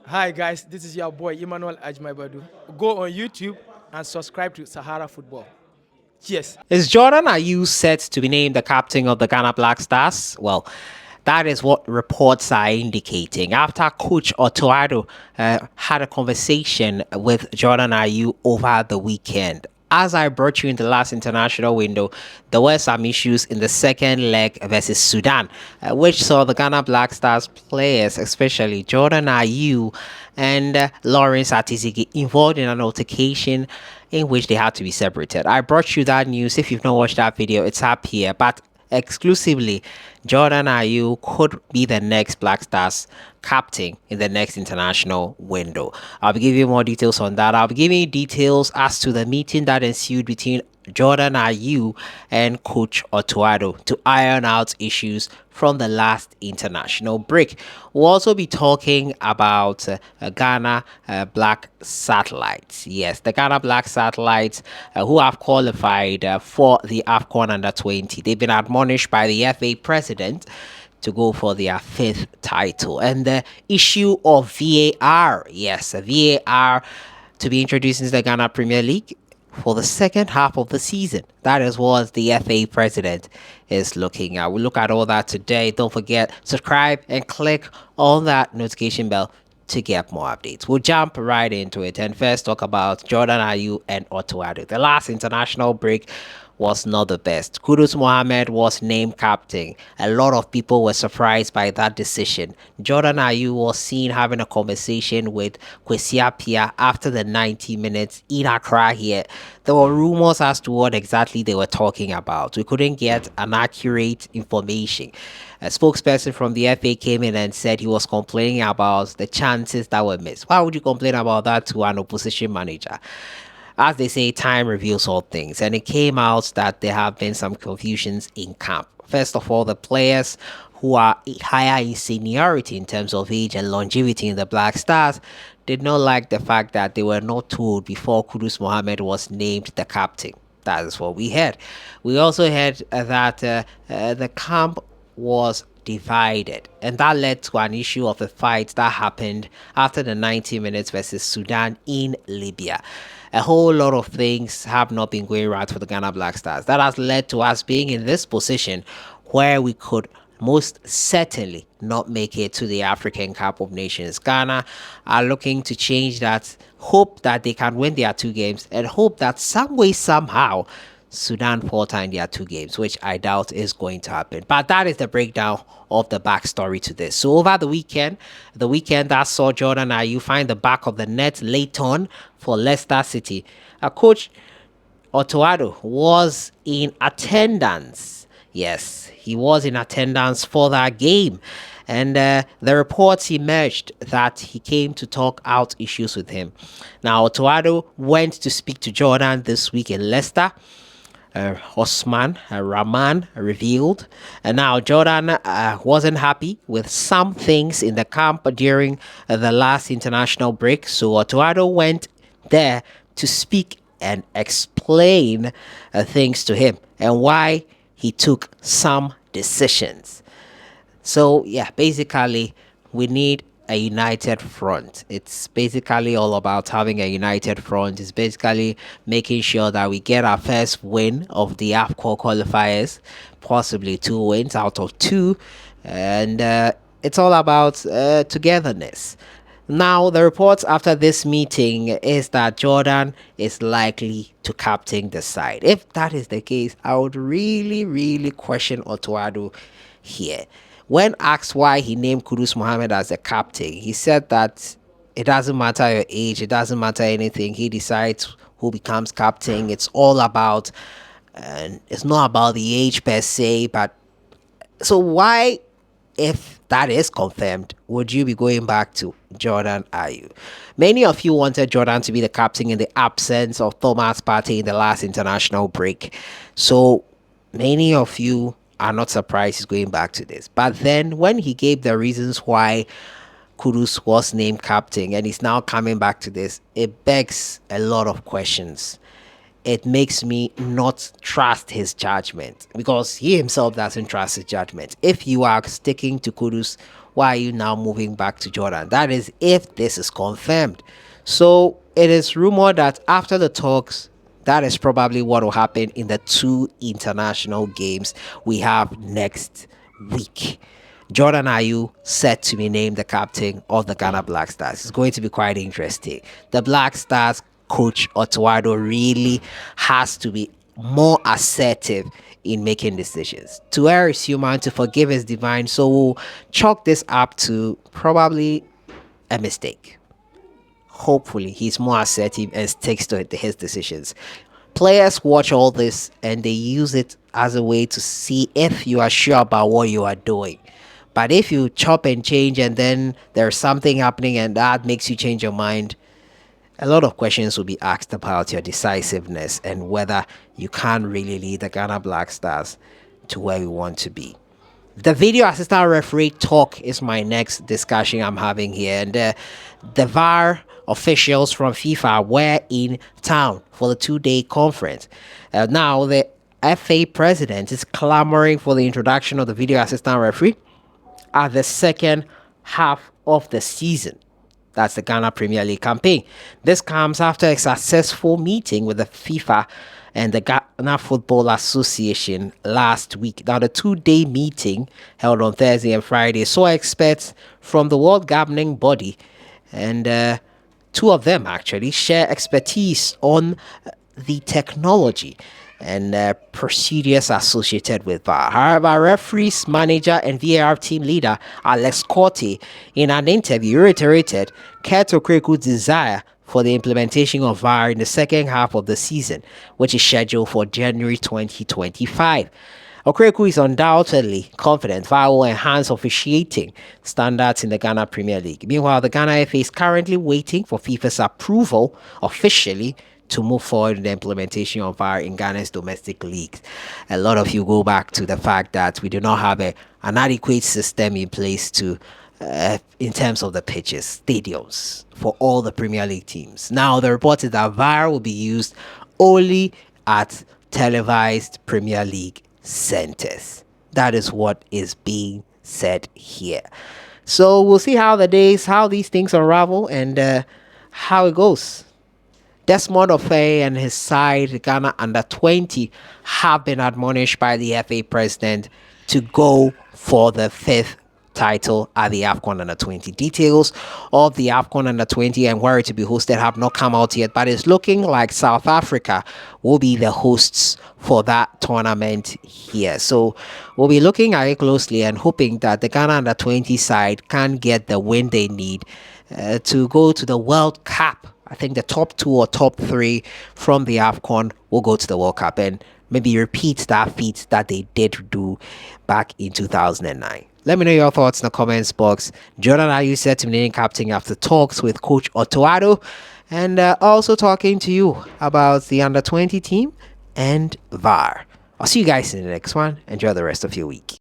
Hi guys, this is your boy Emmanuel Ajmaibadu. Go on YouTube and subscribe to Sahara Football. Cheers. Is Jordan Ayew set to be named the captain of the Ghana Black Stars? Well, that is what reports are indicating. After Coach Otto Addo had a conversation with Jordan Ayew over the weekend. As I brought you in the last international window, there were some issues in the second leg versus Sudan, which saw the Ghana Black Stars players, especially Jordan Ayew and Lawrence Atizigi, involved in an altercation in which they had to be separated. I brought you that news. If you've not watched that video, it's up here. But exclusively, Jordan Ayew could be the next Black Stars captain in the next international window. I'll be giving you more details on that. I'll be giving you details as to the meeting that ensued between Jordan Ayew and Coach Otto Addo to iron out issues from the last international break. We'll also be talking about Ghana Black Satellites. Yes, the Ghana Black Satellites who have qualified for the AFCON Under 20. They've been admonished by the FA president to go for their fifth title. And the issue of VAR, yes, VAR to be introduced into the Ghana Premier League for the second half of the season. That is what the FA president is looking at. We'll look at all that today. Don't forget, subscribe and click on that notification bell to get more updates. We'll jump right into it and first talk about Jordan Ayew and Otto Addo. The last international break was not the best. Kudus Mohammed was named captain. A lot of people were surprised by that decision. Jordan Ayew was seen having a conversation with Kwesi Appiah after the 90 minutes in Accra here. There were rumors as to what exactly they were talking about. We couldn't get an accurate information. A spokesperson from the FA came in and said he was complaining about the chances that were missed. Why would you complain about that to an opposition manager? As they say, time reveals all things, and it came out that there have been some confusions in camp. First of all, the players who are higher in seniority in terms of age and longevity in the Black Stars did not like the fact that they were not told before Kudus Mohammed was named the captain. That is what we heard. We also heard that the camp was divided, and that led to an issue of a fight that happened after the 90 minutes versus Sudan in Libya. A whole lot of things have not been going right for the Ghana Black Stars. That has led to us being in this position where we could most certainly not make it to the African Cup of Nations. Ghana are looking to change that, hope that they can win their two games, and hope that some way, somehow, Sudan falter in their two games, which I doubt is going to happen. But that is the breakdown of the backstory to this. So over the weekend that saw Jordan Ayew find the back of the net late on for Leicester City. A coach Otto Addo was in attendance. Yes, he was in attendance for that game. And the reports emerged that he came to talk out issues with him. Now, Otto Addo went to speak to Jordan this week in Leicester. Osman Rahman revealed. And now Jordan wasn't happy with some things in the camp during the last international break. So Otto Addo went there to speak and explain things to him and why he took some decisions. So yeah, basically, we need a united front. It's basically all about having a united front. It's basically making sure that we get our first win of the AFCON qualifiers, possibly two wins out of two, and it's all about togetherness. Now, the reports after this meeting is that Jordan is likely to captain the side. If that is the case, I would really, really question Otto Addo here. When asked why he named Kudus Mohammed as the captain, he said that it doesn't matter your age, it doesn't matter anything. He decides who becomes captain. It's all about, and it's not about the age per se, but so why, if that is confirmed, would you be going back to Jordan Ayew? Many of you wanted Jordan to be the captain in the absence of Thomas Partey in the last international break. So many of you are not surprised he's going back to this. But then when he gave the reasons why Kudus was named captain and he's now coming back to this, it begs a lot of questions. it makes me not trust his judgment, because he himself doesn't trust his judgment. If you are sticking to Kudus, why are you now moving back to Jordan? That is if this is confirmed. So it is rumored that after the talks, that is probably what will happen in the two international games we have next week. Jordan Ayew set to be named the captain of the Ghana Black Stars. It's going to be quite interesting. The Black Stars coach Otto Addo really has to be more assertive in making decisions. To err is human, to forgive is divine. So we'll chalk this up to probably a mistake. Hopefully, he's more assertive and sticks to his decisions. Players watch all this and they use it as a way to see if you are sure about what you are doing. But if you chop and change and then there's something happening and that makes you change your mind, a lot of questions will be asked about your decisiveness and whether you can really lead the Ghana Black Stars to where we want to be. The video assistant referee talk is my next discussion I'm having here. And the VAR officials from FIFA were in town for the 2-day conference. Now, the FA president is clamoring for the introduction of the video assistant referee at the second half of the season. That's the Ghana Premier League campaign. This comes after a successful meeting with the FIFA and the Ghana Football Association last week. Now, the 2-day meeting held on Thursday and Friday saw experts from the world governing body, and two of them actually share expertise on the technology and procedures associated with VAR. However, referees, manager, and VAR team leader Alex Corte, in an interview, reiterated Kurt Okreku's desire for the implementation of VAR in the second half of the season, which is scheduled for January 2025. Okreku is undoubtedly confident VAR will enhance officiating standards in the Ghana Premier League. Meanwhile, the Ghana FA is currently waiting for FIFA's approval officially to move forward in the implementation of VAR in Ghana's domestic leagues. A lot of you go back to the fact that we do not have an adequate system in place to in terms of the pitches, stadiums for all the Premier League teams. Now, the report is that VAR will be used only at televised Premier League centers. That is what is being said here. So we'll see how these things unravel and how it goes. Desmond Ofei and his side, Ghana under 20, have been admonished by the FA president to go for the 5th title at the AFCON under 20. Details of the AFCON under 20 and where it to be hosted have not come out yet, but it's looking like South Africa will be the hosts for that tournament here. So we'll be looking at it closely and hoping that the Ghana under 20 side can get the win they need to go to the World Cup. I think the top 2 or top 3 from the AFCON will go to the World Cup and maybe repeat that feat that they did do back in 2009. Let me know your thoughts in the comments box. Jordan Ayew said to be named captain after talks with coach Otto Addo, and also talking to you about the under 20 team and VAR. I'll see you guys in the next one. Enjoy the rest of your week.